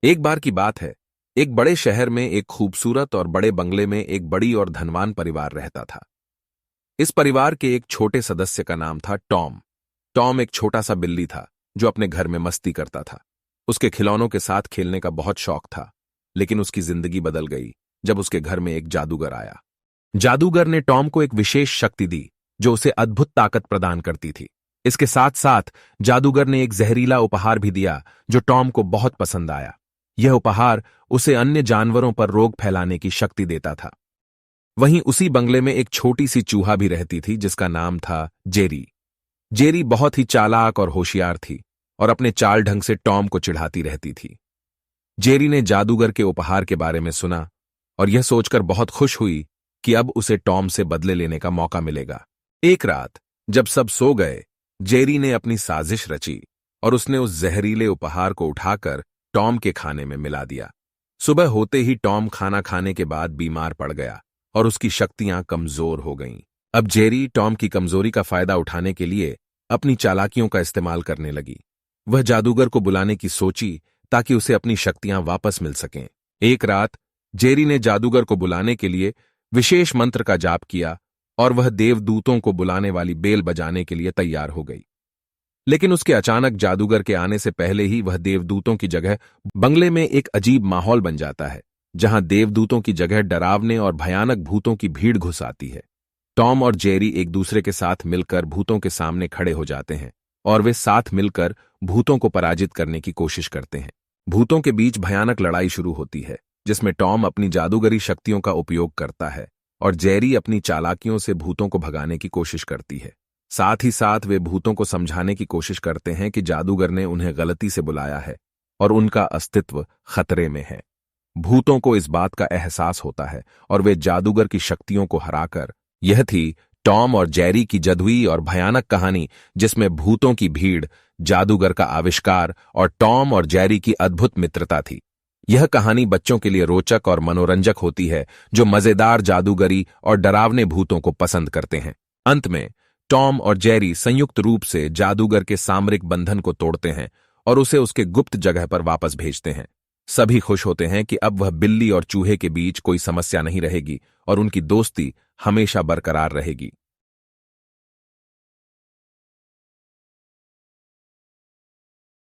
एक बार की बात है। एक बड़े शहर में एक खूबसूरत और बड़े बंगले में एक बड़ी और धनवान परिवार रहता था। इस परिवार के एक छोटे सदस्य का नाम था टॉम। टॉम एक छोटा सा बिल्ली था जो अपने घर में मस्ती करता था। उसके खिलौनों के साथ खेलने का बहुत शौक था, लेकिन उसकी जिंदगी बदल गई जब उसके घर में एक जादूगर आया। जादूगर ने टॉम को एक विशेष शक्ति दी जो उसे अद्भुत ताकत प्रदान करती थी। इसके साथ साथ जादूगर ने एक जहरीला उपहार भी दिया जो टॉम को बहुत पसंद आया। यह उपहार उसे अन्य जानवरों पर रोग फैलाने की शक्ति देता था। वहीं उसी बंगले में एक छोटी सी चूहा भी रहती थी जिसका नाम था जेरी। जेरी बहुत ही चालाक और होशियार थी और अपने चाल ढंग से टॉम को चिढ़ाती रहती थी। जेरी ने जादूगर के उपहार के बारे में सुना और यह सोचकर बहुत खुश हुई कि अब उसे टॉम से बदले लेने का मौका मिलेगा। एक रात जब सब सो गए, जेरी ने अपनी साजिश रची और उसने उस जहरीले उपहार को उठाकर टॉम के खाने में मिला दिया। सुबह होते ही टॉम खाना खाने के बाद बीमार पड़ गया और उसकी शक्तियां कमजोर हो गईं। अब जेरी टॉम की कमजोरी का फायदा उठाने के लिए अपनी चालाकियों का इस्तेमाल करने लगी। वह जादूगर को बुलाने की सोची ताकि उसे अपनी शक्तियां वापस मिल सकें। एक रात जेरी ने जादूगर को बुलाने के लिए विशेष मंत्र का जाप किया और वह देवदूतों को बुलाने वाली बेल बजाने के लिए तैयार हो गई। लेकिन उसके अचानक जादूगर के आने से पहले ही वह देवदूतों की जगह बंगले में एक अजीब माहौल बन जाता है, जहां देवदूतों की जगह डरावने और भयानक भूतों की भीड़ घुस आती है। टॉम और जेरी एक दूसरे के साथ मिलकर भूतों के सामने खड़े हो जाते हैं और वे साथ मिलकर भूतों को पराजित करने की कोशिश करते हैं। भूतों के बीच भयानक लड़ाई शुरू होती है, जिसमें टॉम अपनी जादूगरी शक्तियों का उपयोग करता है और जेरी अपनी चालाकियों से भूतों को भगाने की कोशिश करती है। साथ ही साथ वे भूतों को समझाने की कोशिश करते हैं कि जादूगर ने उन्हें गलती से बुलाया है और उनका अस्तित्व खतरे में है। भूतों को इस बात का एहसास होता है और वे जादूगर की शक्तियों को हराकर। यह थी टॉम और जेरी की जादुई और भयानक कहानी, जिसमें भूतों की भीड़, जादूगर का आविष्कार और टॉम और जेरी की अद्भुत मित्रता थी। यह कहानी बच्चों के लिए रोचक और मनोरंजक होती है, जो मजेदार जादूगरी और डरावने भूतों को पसंद करते हैं। अंत में टॉम और जेरी संयुक्त रूप से जादूगर के सामरिक बंधन को तोड़ते हैं और उसे उसके गुप्त जगह पर वापस भेजते हैं। सभी खुश होते हैं कि अब वह बिल्ली और चूहे के बीच कोई समस्या नहीं रहेगी और उनकी दोस्ती हमेशा बरकरार रहेगी।